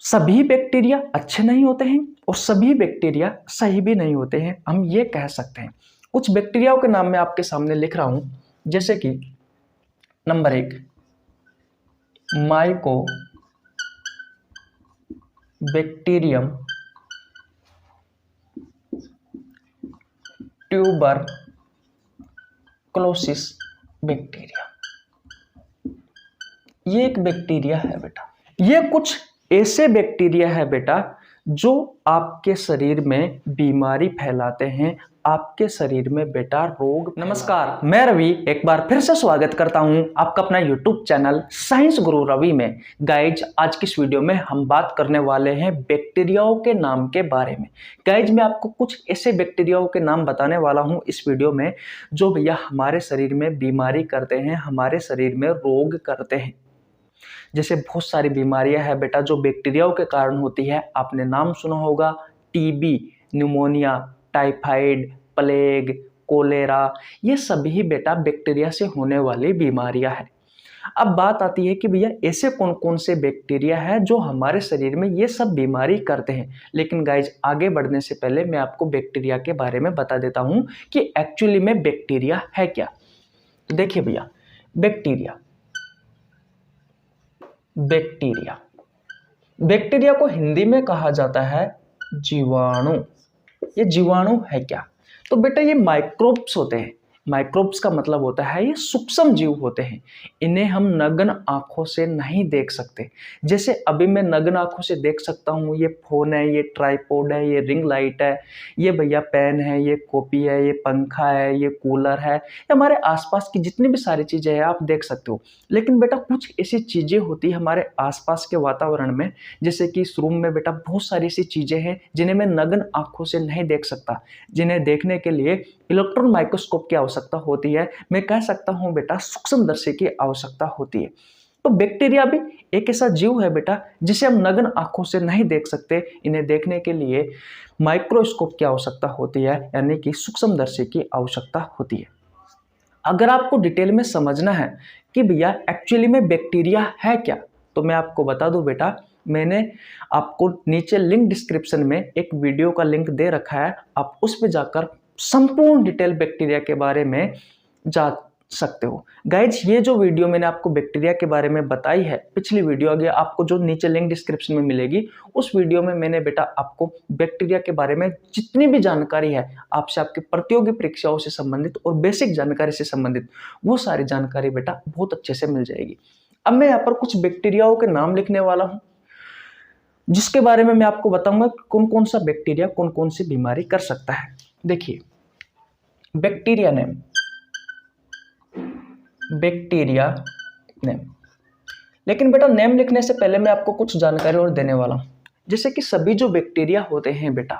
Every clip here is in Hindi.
सभी बैक्टीरिया अच्छे नहीं होते हैं और सभी बैक्टीरिया सही भी नहीं होते हैं, हम ये कह सकते हैं। कुछ बैक्टीरियाओं के नाम मैं आपके सामने लिख रहा हूं, जैसे कि number 1 Mycobacterium tuberculosis bacteria. ये एक बैक्टीरिया है बेटा। ये कुछ ऐसे बैक्टीरिया है बेटा जो आपके शरीर में बीमारी फैलाते हैं, आपके शरीर में बेटा रोग। नमस्कार, मैं रवि एक बार फिर से स्वागत करता हूं आपका अपना YouTube चैनल साइंस गुरु रवि में। गाइज, आज की इस वीडियो में हम बात करने वाले हैं बैक्टीरियाओं के नाम के बारे में। गाइज, मैं आपको कुछ ऐसे बैक्टीरियाओं के नाम बताने वाला हूं इस वीडियो में जो भैया हमारे शरीर में बीमारी करते हैं, हमारे शरीर में रोग करते हैं। जैसे बहुत सारी बीमारियां हैं बेटा जो बैक्टीरियाओं के कारण होती है। आपने नाम सुना होगा, TB, pneumonia, typhoid, plague, cholera, ये सभी बेटा बैक्टीरिया से होने वाली बीमारियां हैं। अब बात आती है कि भैया ऐसे कौन कौन से बैक्टीरिया है जो हमारे शरीर में ये सब बीमारी करते हैं। लेकिन गाइज, आगे बढ़ने से पहले मैं आपको बैक्टीरिया के बारे में बता देता हूं कि एक्चुअली में बैक्टीरिया है क्या। तो देखिए भैया, बैक्टीरिया को हिंदी में कहा जाता है जीवाणु। ये जीवाणु है क्या? तो बेटा ये माइक्रोब्स होते हैं। माइक्रोब्स का मतलब होता है ये सूक्ष्म जीव होते हैं। इन्हें हम नग्न आंखों से नहीं देख सकते। जैसे अभी मैं नग्न आंखों से देख सकता हूँ, ये फोन है, ये ट्राइपॉड है, ये रिंग लाइट है, ये भैया पेन है, ये कॉपी है, ये पंखा है, ये कूलर है, ये हमारे आसपास की जितनी भी सारी चीजें हैं आप देख सकते हो। लेकिन बेटा कुछ ऐसी चीजें होती है हमारे आसपास के वातावरण में, जैसे कि इस रूम में बेटा बहुत सारी ऐसी चीजें हैं जिन्हें मैं नग्न आंखों से नहीं देख सकता, जिन्हें देखने के लिए इलेक्ट्रॉन माइक्रोस्कोप की आवश्यकता होती है। मैं कह सकता हूं बेटा सूक्ष्मदर्शी की आवश्यकता होती है। तो बैक्टीरिया भी एक ऐसा जीव है बेटा जिसे हम नग्न आंखों से नहीं देख सकते। इन्हें देखने के लिए माइक्रोस्कोप की आवश्यकता होती है, यानी कि सूक्ष्मदर्शी की आवश्यकता होती है। अगर आपको डिटेल में समझना है कि भैया एक्चुअली में बैक्टीरिया है क्या, तो मैं आपको बता दूं बेटा, मैंने आपको नीचे लिंक डिस्क्रिप्शन में एक वीडियो का लिंक दे रखा है। आप उस पर जाकर संपूर्ण डिटेल बैक्टीरिया के बारे में जा सकते हो। गाइज, ये जो वीडियो मैंने आपको बैक्टीरिया के बारे में बताई है, पिछली वीडियो आगे आपको जो नीचे लिंक डिस्क्रिप्शन में मिलेगी, उस वीडियो में मैंने बेटा आपको बैक्टीरिया के बारे में जितनी भी जानकारी है आपसे, आपकी प्रतियोगी परीक्षाओं से संबंधित और बेसिक जानकारी से संबंधित, वो सारी जानकारी बेटा बहुत अच्छे से मिल जाएगी। अब मैं यहाँ पर कुछ बैक्टीरियाओं के नाम लिखने वाला हूँ, जिसके बारे में मैं आपको बताऊंगा कौन कौन सा बैक्टीरिया कौन कौन सी बीमारी कर सकता है। देखिए, बैक्टीरिया नेम, लेकिन बेटा नेम लिखने से पहले मैं आपको कुछ जानकारी और देने वाला हूं। जैसे कि सभी जो बैक्टीरिया होते हैं बेटा,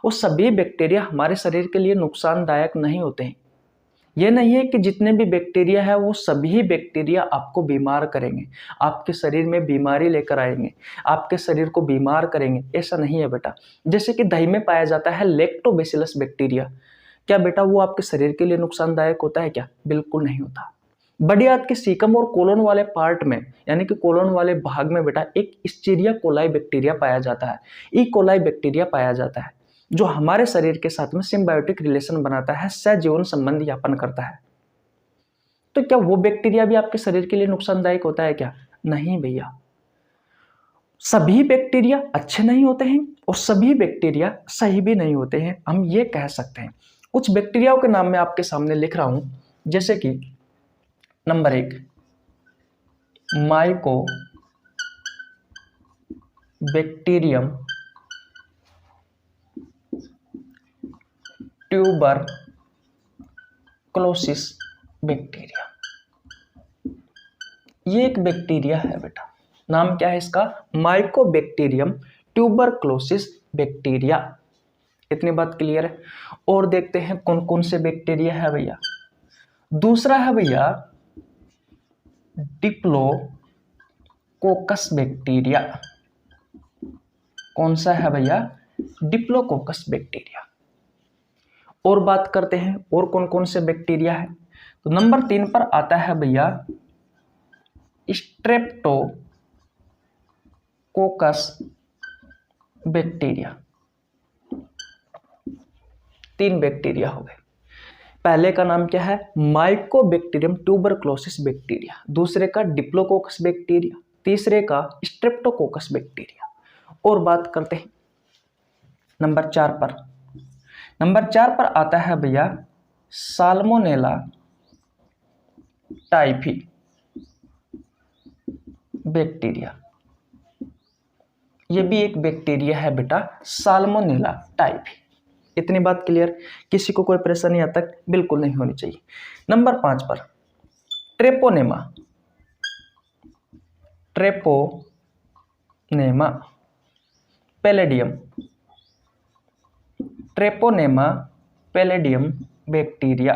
वो सभी बैक्टीरिया हमारे शरीर के लिए नुकसानदायक नहीं होते हैं। ये नहीं है कि जितने भी बैक्टीरिया है वो सभी बैक्टीरिया आपको बीमार करेंगे, आपके शरीर में बीमारी लेकर आएंगे, आपके शरीर को बीमार करेंगे, ऐसा नहीं है बेटा। जैसे कि दही में पाया जाता है लैक्टोबैसिलस बैक्टीरिया, क्या बेटा वो आपके शरीर के लिए नुकसानदायक होता है क्या? बिल्कुल नहीं होता। बड़ी आंत के सीकम और कोलन वाले पार्ट में, यानी कि कोलन वाले भाग में बेटा एक इस्चेरिया कोलाई बैक्टीरिया पाया जाता है, ई कोलाई बैक्टीरिया पाया जाता है, जो हमारे शरीर के साथ में सिम्बायोटिक रिलेशन बनाता है, सहजीवन संबंध यापन करता है। तो क्या वो बैक्टीरिया भी आपके शरीर के लिए नुकसानदायक होता है क्या? नहीं भैया, सभी बैक्टीरिया अच्छे नहीं होते हैं और सभी बैक्टीरिया सही भी नहीं होते हैं, हम ये कह सकते हैं। कुछ बैक्टीरियाओं के नाम मैं आपके सामने लिख रहा हूं, जैसे कि number 1 Mycobacterium tuberculosis bacteria. ये एक बैक्टीरिया है बेटा, नाम क्या है इसका? Mycobacterium tuberculosis bacteria. इतनी बात क्लियर है। और देखते हैं कौन कौन से बैक्टीरिया है भैया। दूसरा है भैया डिप्लोकोकस बैक्टीरिया। कौन सा है भैया? Diplococcus bacteria. और बात करते हैं और कौन कौन से बैक्टीरिया है। तो नंबर 3 पर आता है भैया स्ट्रेप्टोकोकस बैक्टीरिया। 3 बैक्टीरिया हो गए। पहले का नाम क्या है? माइकोबैक्टीरियम ट्यूबरक्लोसिस बैक्टीरिया, दूसरे का डिप्लोकोकस बैक्टीरिया, तीसरे का स्ट्रेप्टोकोकस बैक्टीरिया। और बात करते हैं नंबर 4 पर। नंबर 4 पर आता है भैया साल्मोनेला टाइफी बैक्टीरिया। ये भी एक बैक्टीरिया है बेटा, साल्मोनेला टाइफी। इतनी बात क्लियर? किसी को कोई परेशानी अब तक बिल्कुल नहीं होनी चाहिए। नंबर 5 पर Treponema, Treponema palladium, Treponema palladium bacteria.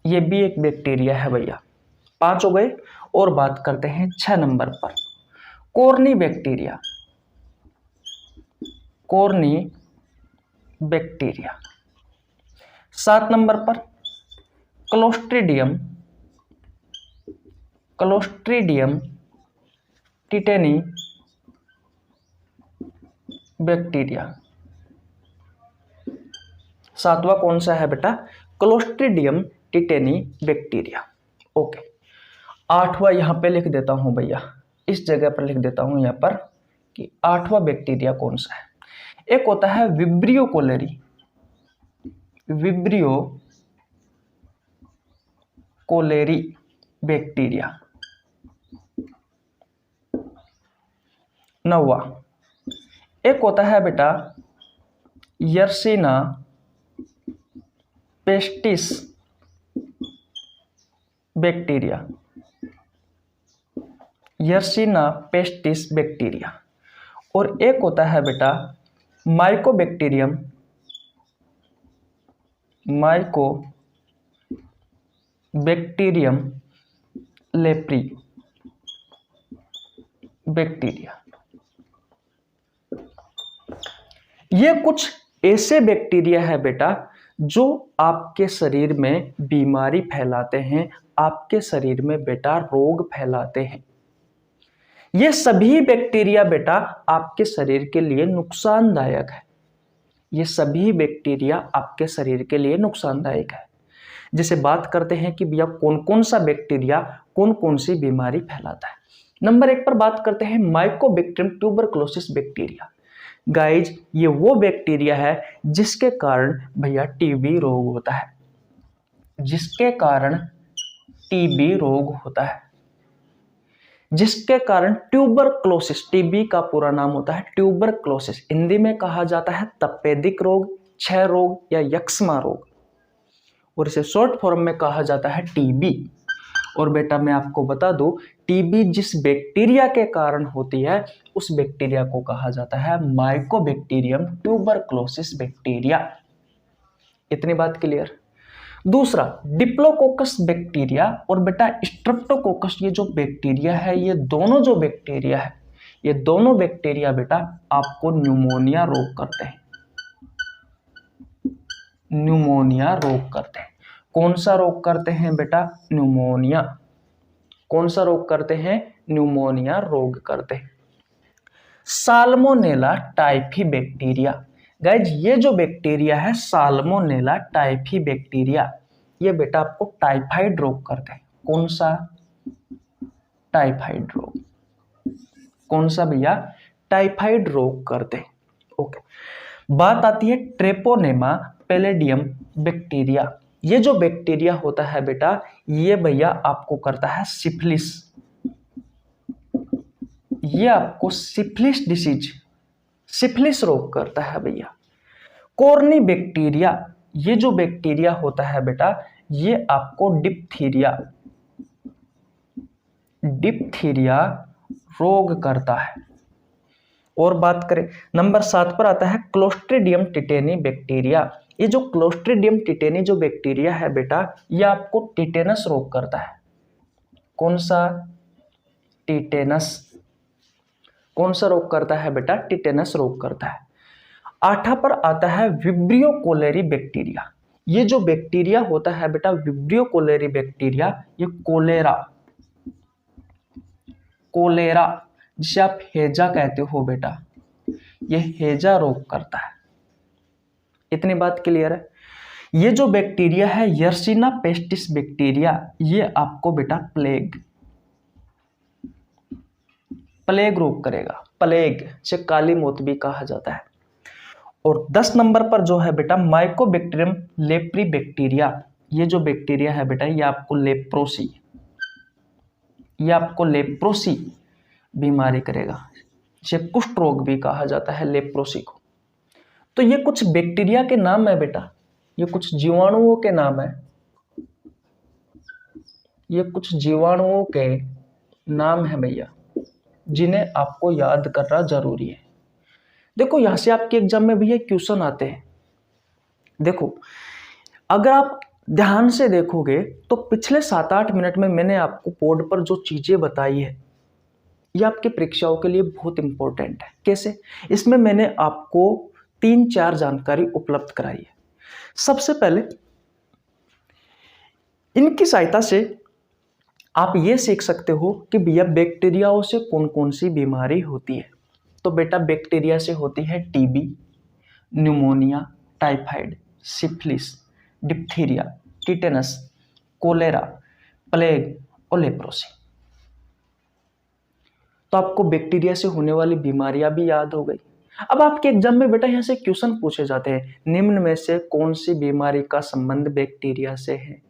ये भी एक बैक्टीरिया है भैया। 5 हो गए। और बात करते हैं 6 नंबर पर coryne bacteria, coryne bacteria. 7 number पर क्लोस्ट्रीडियम, क्लोस्ट्रीडियम टिटेनी बैक्टीरिया। 7वां कौन सा है बेटा? Clostridium tetani bacteria. ओके। 8वां यहां पे लिख देता हूं भैया, इस जगह पर लिख देता हूं यहां पर कि 8वां बैक्टीरिया कौन सा है। एक होता है Vibrio cholerae, Vibrio cholerae bacteria. 9वां एक होता है बेटा Yersinia pestis bacteria, Yersinia pestis bacteria. और एक होता है बेटा माइकोबैक्टीरियम, माइकोबैक्टीरियम लेप्री बैक्टीरिया। ये कुछ ऐसे बैक्टीरिया है बेटा जो आपके शरीर में बीमारी फैलाते हैं, आपके शरीर में बेटा रोग फैलाते हैं। ये सभी बैक्टीरिया बेटा आपके शरीर के लिए नुकसानदायक है। ये सभी बैक्टीरिया आपके शरीर के लिए नुकसानदायक है। जैसे बात करते हैं कि भैया कौन कौन सा बैक्टीरिया कौन कौन सी बीमारी फैलाता है। नंबर 1 पर बात करते हैं माइकोबैक्टीरियम ट्यूबरक्लोसिस बैक्टीरिया। गाइज ये वो बैक्टीरिया है जिसके कारण भैया टीबी रोग होता है, जिसके कारण टीबी रोग होता है, जिसके कारण ट्यूबरक्लोसिस, टीबी का पूरा नाम होता है ट्यूबरक्लोसिस, हिंदी में कहा जाता है तपेदिक रोग, क्षय रोग या यक्ष्मा रोग, और इसे शॉर्ट फॉर्म में कहा जाता है टीबी। और बेटा मैं आपको बता दूं, टीबी जिस बैक्टीरिया के कारण होती है उस बैक्टीरिया को कहा जाता है माइकोबैक्टीरियम ट्यूबरक्लोसिस बैक्टीरिया। इतनी बात क्लियर? दूसरा डिप्लोकोकस बैक्टीरिया और बेटा स्ट्रेप्टोकोकस, ये जो बैक्टीरिया है, ये दोनों जो बैक्टीरिया है, ये दोनों बैक्टीरिया बेटा आपको न्यूमोनिया रोग करते हैं, न्यूमोनिया रोग करते हैं। कौन सा रोग करते हैं बेटा? न्यूमोनिया। कौन सा रोग करते हैं? न्यूमोनिया रोग करते हैं। Salmonella typhi bacteria. गाइज ये जो बैक्टीरिया है साल्मोनेला टाइफी बैक्टीरिया, ये बेटा आपको टाइफाइड रोग करते हैं। कौन सा? टाइफाइड रोग। कौन सा भैया? टाइफाइड रोग करते हैं। ओके। बात आती है ट्रेपोनेमा पैलेडियम बैक्टीरिया। ये जो बैक्टीरिया होता है बेटा, ये भैया आपको करता है सिफिलिस, ये आपको सिफिलिस डिसीज, सिफिलिस रोग करता है भैया। कॉर्नी बैक्टीरिया, ये जो बैक्टीरिया होता है बेटा, ये आपको डिप्थीरिया, डिप्थीरिया रोग करता है। और बात करें नंबर 7 पर आता है क्लोस्ट्रीडियम टिटेनी बैक्टीरिया। ये जो क्लोस्ट्रीडियम टिटेनी जो बैक्टीरिया है बेटा, ये आपको टिटेनस रोग करता है। कौन सा? टिटेनस। कौन सा रोग करता है बेटा? टिटेनस रोग करता है। 8 पर आता है विब्रियो कोलेरी बैक्टीरिया। ये जो बैक्टीरिया होता है बेटा विब्रियो कोलेरी बैक्टीरिया, ये कोलेरा, कोलेरा जिसे आप हैजा कहते हो बेटा, ये हैजा रोग करता है। इतनी बात क्लियर है। ये जो बैक्टीरिया है यर्सीना पेस्टिस बैक्टीरिया, ये आपको बेटा प्लेग रोग करेगा। प्लेग से काली मौत भी कहा जाता है। और 10 नंबर पर जो है बेटा माइकोबैक्टीरियम लेप्री बैक्टीरिया, ये जो बैक्टीरिया है बेटा ये आपको लेप्रोसी बीमारी करेगा, जिसे कुष्ठ रोग भी कहा जाता है लेप्रोसी को। तो ये कुछ बैक्टीरिया के नाम है बेटा, ये कुछ जीवाणुओं के नाम है, ये कुछ जीवाणुओं के नाम है भैया, जिन्हें आपको याद करना जरूरी है। देखो यहां से आपके एग्जाम में भैया क्वेश्चन आते हैं। देखो अगर आप ध्यान से देखोगे तो पिछले 7-8 मिनट में मैंने आपको बोर्ड पर जो चीजें बताई है ये आपकी परीक्षाओं के लिए बहुत इंपॉर्टेंट है। कैसे? इसमें मैंने आपको 3-4 जानकारी उपलब्ध कराई है। सबसे पहले इनकी सहायता से आप ये सीख सकते हो कि भैया बैक्टीरियाओं से कौन कौन सी बीमारी होती है। तो बेटा बैक्टीरिया से होती है TB, pneumonia, typhoid, syphilis, diphtheria, tetanus, cholera, plague और लेप्रोसी। तो आपको बैक्टीरिया से होने वाली बीमारियां भी याद हो गई। अब आपके एग्जाम में बेटा यहाँ से क्वेश्चन पूछे जाते हैं, निम्न में से कौन सी बीमारी का संबंध बैक्टीरिया से है।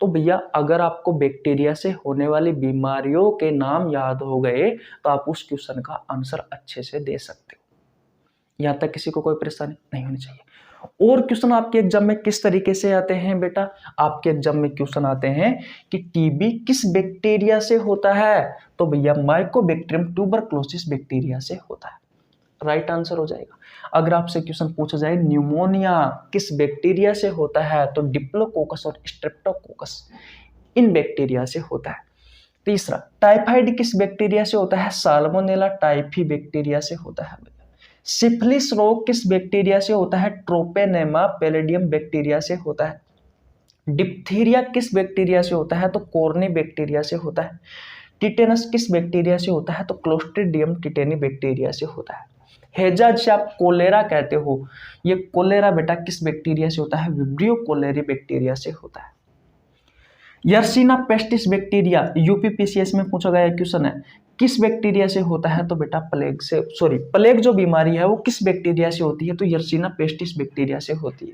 तो भैया अगर आपको बैक्टीरिया से होने वाली बीमारियों के नाम याद हो गए तो आप उस क्वेश्चन का आंसर अच्छे से दे सकते हो। यहाँ तक किसी को कोई परेशानी नहीं होनी चाहिए। और क्वेश्चन आपके एग्जाम में किस तरीके से आते हैं बेटा? आपके एग्जाम में क्वेश्चन आते हैं कि टीबी किस बैक्टीरिया से होता है। तो भैया माइकोबैक्टीरियम ट्यूबरक्लोसिस बैक्टीरिया से होता है। राइट आंसर हो जाएगा। अगर आपसे क्वेश्चन पूछा जाए न्यूमोनिया किस बैक्टीरिया से होता है, तो डिप्लोकोकस और स्ट्रेप्टोकोकस इन बैक्टीरिया से होता है। तीसरा, टाइफाइड किस बैक्टीरिया से होता है? साल्मोनेला टाइफी बैक्टीरिया से होता है। सिफिलिस रोग किस बैक्टीरिया से होता है? ट्रोपेनेमा पैलिडियम बैक्टीरिया से होता है। डिप्थीरिया किस बैक्टीरिया से होता है? तो कोर्नी बैक्टीरिया से होता है। टिटेनस किस बैक्टीरिया से होता है? तो क्लोस्ट्रीडियम टिटेनी बैक्टीरिया से होता है। हैजा जिसे आप कोलेरा कहते हो, ये कोलेरा बेटा किस बैक्टीरिया से होता है? विब्रियो कोलेरी बैक्टीरिया से होता है। यर्सीना पेस्टिस बैक्टीरिया यूपीपीसीएस में पूछा गया क्वेश्चन है, किस बैक्टीरिया से होता है? तो बेटा प्लेग जो बीमारी है वो किस बैक्टीरिया से होती है? तो यर्सीना पेस्टिस बैक्टीरिया से होती है।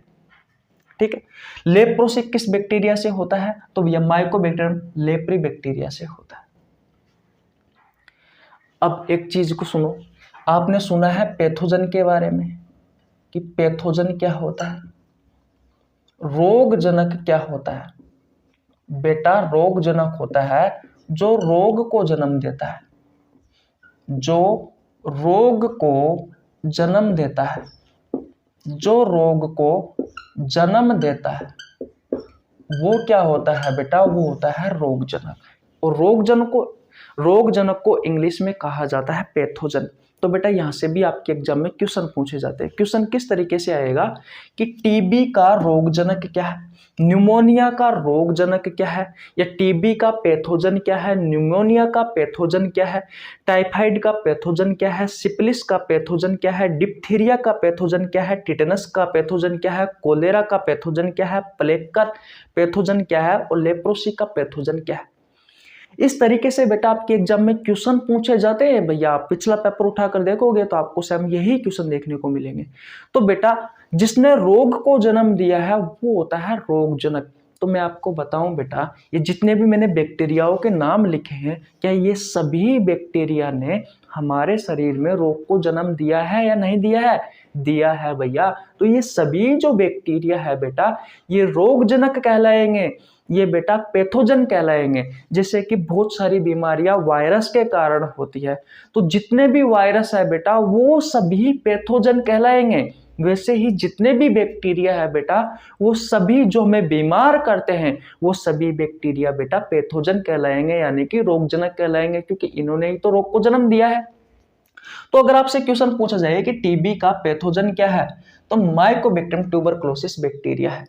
ठीक है। लेप्रोसी किस बैक्टीरिया से होता है? तो यह माइकोबैक्टीरियम लेप्री बैक्टीरिया से होता है। अब एक चीज को सुनो, आपने सुना है पैथोजन के बारे में कि पैथोजन क्या होता है, रोगजनक क्या होता है? बेटा रोगजनक होता है जो रोग को जन्म देता है, जो रोग को जन्म देता है, जो रोग को जन्म देता है वो क्या होता है बेटा? वो होता है रोगजनक। और रोगजनक को इंग्लिश में कहा जाता है पैथोजन। तो बेटा यहां से भी आपके एग्जाम में क्वेश्चन पूछे जाते हैं। क्वेश्चन किस तरीके से आएगा कि टीबी का रोगजनक क्या है, न्यूमोनिया का रोगजनक क्या है, या टीबी का पैथोजन क्या है, न्यूमोनिया का पैथोजन क्या है, टाइफाइड का पैथोजन क्या है, सिफिलिस का पैथोजन क्या है, डिप्थीरिया का पैथोजन क्या है, टिटेनस का पैथोजन क्या है, कोलेरा का पैथोजन क्या है, प्लेग का पैथोजन क्या है और लेप्रोसी का पैथोजन क्या है। इस तरीके से बेटा आपके एग्जाम में क्वेश्चन पूछे जाते हैं। भैया आप पिछला पेपर उठाकर देखोगे तो आपको सेम यही क्वेश्चन देखने को मिलेंगे। तो बेटा जिसने रोग को जन्म दिया है वो होता है रोगजनक। तो मैं आपको बताऊं बेटा, ये जितने भी मैंने बैक्टीरियाओं के नाम लिखे हैं, क्या ये सभी बैक्टीरिया ने हमारे शरीर में रोग को जन्म दिया है या नहीं दिया है? दिया है भैया। तो ये सभी जो बैक्टीरिया है बेटा ये रोगजनक कहलाएंगे, ये बेटा पैथोजन कहलाएंगे। जैसे कि बहुत सारी बीमारियां वायरस के कारण होती है, तो जितने भी वायरस है बेटा वो सभी पैथोजन कहलाएंगे। वैसे ही जितने भी बैक्टीरिया है बेटा वो सभी जो हमें बीमार करते हैं वो सभी बैक्टीरिया बेटा पैथोजन कहलाएंगे, यानी कि रोगजनक कहलाएंगे, क्योंकि इन्होंने ही तो रोग को जन्म दिया है। तो अगर आपसे क्वेश्चन पूछा जाए कि टीबी का पैथोजन क्या है, तो माइकोबैक्टीरियम ट्यूबरक्लोसिस बैक्टीरिया है।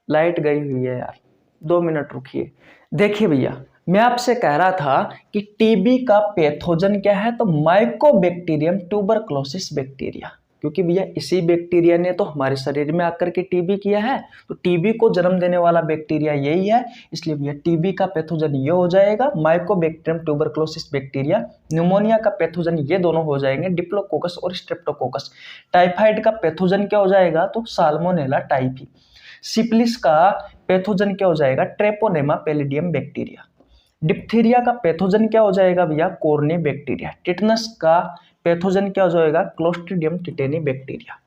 लाइट गई हुई है यार, 2 मिनट रुकिए। देखिए भैया मैं आपसे कह रहा था कि टीबी का पैथोजन क्या है, तो माइकोबैक्टीरियम ट्यूबरक्लोसिस बैक्टीरिया, क्योंकि भैया इसी बैक्टीरिया ने तो हमारे शरीर में आकर के टीबी किया है, तो टीबी को जन्म देने वाला बैक्टीरिया यही है, इसलिए भैया टीबी का पैथोजन ये हो जाएगा माइकोबैक्टीरियम ट्यूबरक्लोसिस बैक्टीरिया। न्यूमोनिया का पैथोजन ये दोनों हो जाएंगे डिप्लोकोकस और स्ट्रेप्टोकोकस। टाइफाइड का पैथोजन क्या हो जाएगा, तो साल्मोनेला टाइफी। सिफिलिस का पैथोजन क्या हो जाएगा, ट्रेपोनेमा पैलिडियम बैक्टीरिया। डिप्थीरिया का पैथोजन क्या हो जाएगा भैया, कोर्नी बैक्टीरिया। टिटनस का पैथोजन क्या हो जाएगा, क्लोस्ट्रीडियम टिटेनी बैक्टीरिया।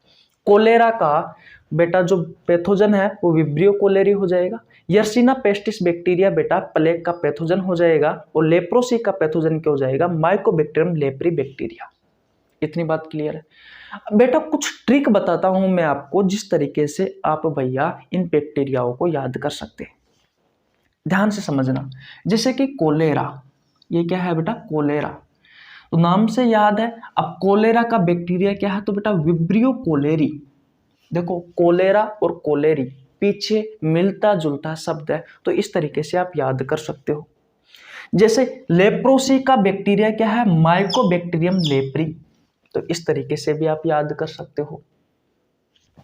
कोलेरा का बेटा जो पैथोजन है वो विब्रियो कोलेरी हो जाएगा। यर्सिना पेस्टिस बैक्टीरिया बेटा प्लेग का पैथोजन हो जाएगा। और लेप्रोसी का पैथोजन क्या हो जाएगा, माइकोबैक्टीरियम लेप्री बैक्टीरिया। इतनी बात क्लियर है। बेटा कुछ ट्रिक बताता हूं मैं आपको, जिस तरीके से आप भैया इन बैक्टीरियाओं को याद कर सकते हैं, ध्यान से समझना। जैसे कि कोलेरा, ये क्या है बेटा, कोलेरा, तो नाम से याद है। अब कोलेरा का बैक्टीरिया क्या है, तो बेटा विब्रियो कोलेरी। देखो कोलेरा और कोलेरी पीछे मिलता जुलता शब्द है, तो इस तरीके से आप याद कर सकते हो। जैसे लेप्रोसी का बैक्टीरिया क्या है, माइकोबैक्टीरियम लेप्री, तो इस तरीके से भी आप याद कर सकते हो,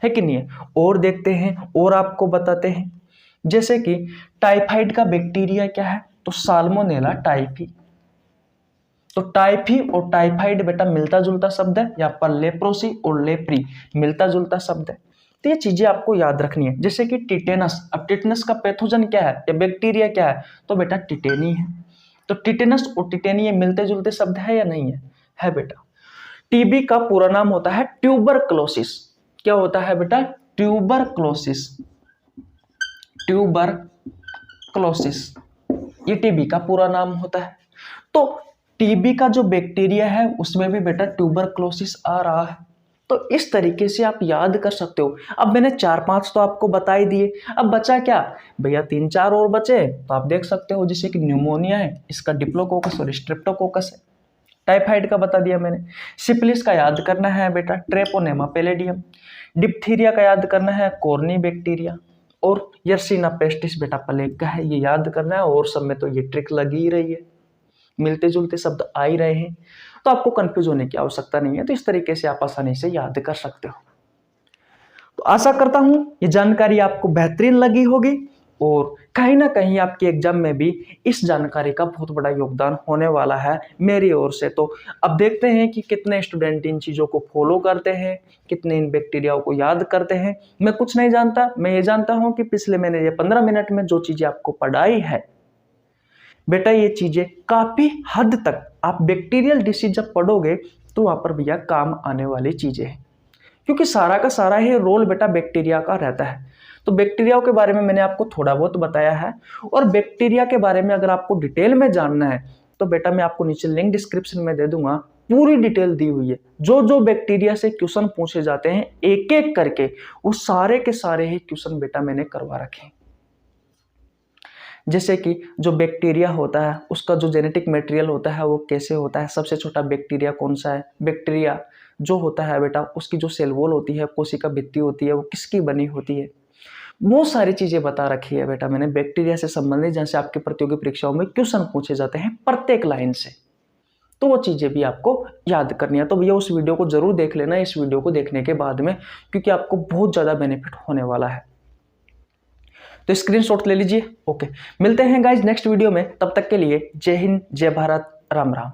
है कि नहीं है। और देखते हैं और आपको बताते हैं। जैसे कि टाइफाइड का बैक्टीरिया क्या है, तो साल्मोनेला टाइफी। तो टाइफी और टाइफाइड बेटा मिलता जुलता शब्द है, यहाँ पर लेप्रोसी और लेप्री मिलता जुलता शब्द है, तो ये चीजें आपको याद रखनी है। जैसे कि टिटेनस, अब टिटेनस का पैथोजन क्या है या बैक्टीरिया क्या है, तो बेटा टिटेनी है। तो टिटेनस और टिटेनी ये मिलते जुलते शब्द है या नहीं है, है बेटा। टीबी का पूरा नाम होता है ट्यूबरक्लोसिस। क्या होता है बेटा, ट्यूबरक्लोसिस। ट्यूबरक्लोसिस ये टीबी का पूरा नाम होता है। तो टीबी का जो बैक्टीरिया है उसमें भी बेटा ट्यूबरक्लोसिस आ रहा है, तो इस तरीके से आप याद कर सकते हो। अब मैंने 4-5 तो आपको बता ही दिए, अब बचा क्या भैया, 3-4 और बचे, तो आप देख सकते हो। जैसे कि न्यूमोनिया है, इसका डिप्लोकोकस और स्ट्रेप्टोकोकस है। टाइफाइड का बता दिया मैंने। सिफिलिस का याद करना है बेटा ट्रेपोनेमा पैलिडियम। डिप्थीरिया का याद करना है कोर्नी बैक्टीरिया। और यर्सिना पेस्टिस बेटा प्लेग का है, ये याद करना है। और सब में तो ये ट्रिक लगी ही रही है, मिलते जुलते शब्द आ ही रहे हैं, तो आपको कंफ्यूज होने की आवश्यकता नहीं है। तो इस तरीके से आप आसानी से याद कर सकते हो। तो आशा करता हूं ये जानकारी आपको बेहतरीन लगी होगी, और कहीं ना कहीं आपके एग्जाम में भी इस जानकारी का बहुत बड़ा योगदान होने वाला है मेरी ओर से। तो अब देखते हैं कि कितने स्टूडेंट इन चीज़ों को फॉलो करते हैं, कितने इन बैक्टीरियाओं को याद करते हैं। मैं कुछ नहीं जानता, मैं ये जानता हूं कि पिछले मैंने ये 15 मिनट में जो चीज़ें आपको पढ़ाई है बेटा, ये चीज़ें काफ़ी हद तक आप बैक्टीरियल डिसीज जब पढ़ोगे तो वहाँ पर भैया काम आने वाली चीज़ें हैं, क्योंकि सारा का सारा ही रोल बेटा बैक्टीरिया का रहता है। तो बैक्टीरिया के बारे में मैंने आपको थोड़ा बहुत बताया है, और बैक्टीरिया के बारे में अगर आपको डिटेल में जानना है तो बेटा मैं आपको नीचे लिंक डिस्क्रिप्शन में दे दूंगा, पूरी डिटेल दी हुई है। जो जो बैक्टीरिया से क्वेश्चन पूछे जाते हैं एक एक करके, वो सारे के सारे ही क्वेश्चन बेटा मैंने करवा रखे हैं। जैसे कि जो बैक्टीरिया होता है उसका जो जेनेटिक मटेरियल होता है वो कैसे होता है, सबसे छोटा बैक्टीरिया कौन सा है, बैक्टीरिया जो होता है बेटा उसकी जो सेल वॉल होती है, कोशिका भित्ति होती है, वो किसकी बनी होती है, वो सारी चीजें बता रखी है बेटा मैंने बैक्टीरिया से संबंधित, जैसे आपकी प्रतियोगी परीक्षाओं में क्वेश्चन पूछे जाते हैं प्रत्येक लाइन से, तो वो चीजें भी आपको याद करनी है। तो भैया उस वीडियो को जरूर देख लेना इस वीडियो को देखने के बाद में, क्योंकि आपको बहुत ज्यादा बेनिफिट होने वाला है। तो स्क्रीनशॉट ले लीजिए। ओके, मिलते हैं गाइज नेक्स्ट वीडियो में, तब तक के लिए जय हिंद, जय भारत, राम राम।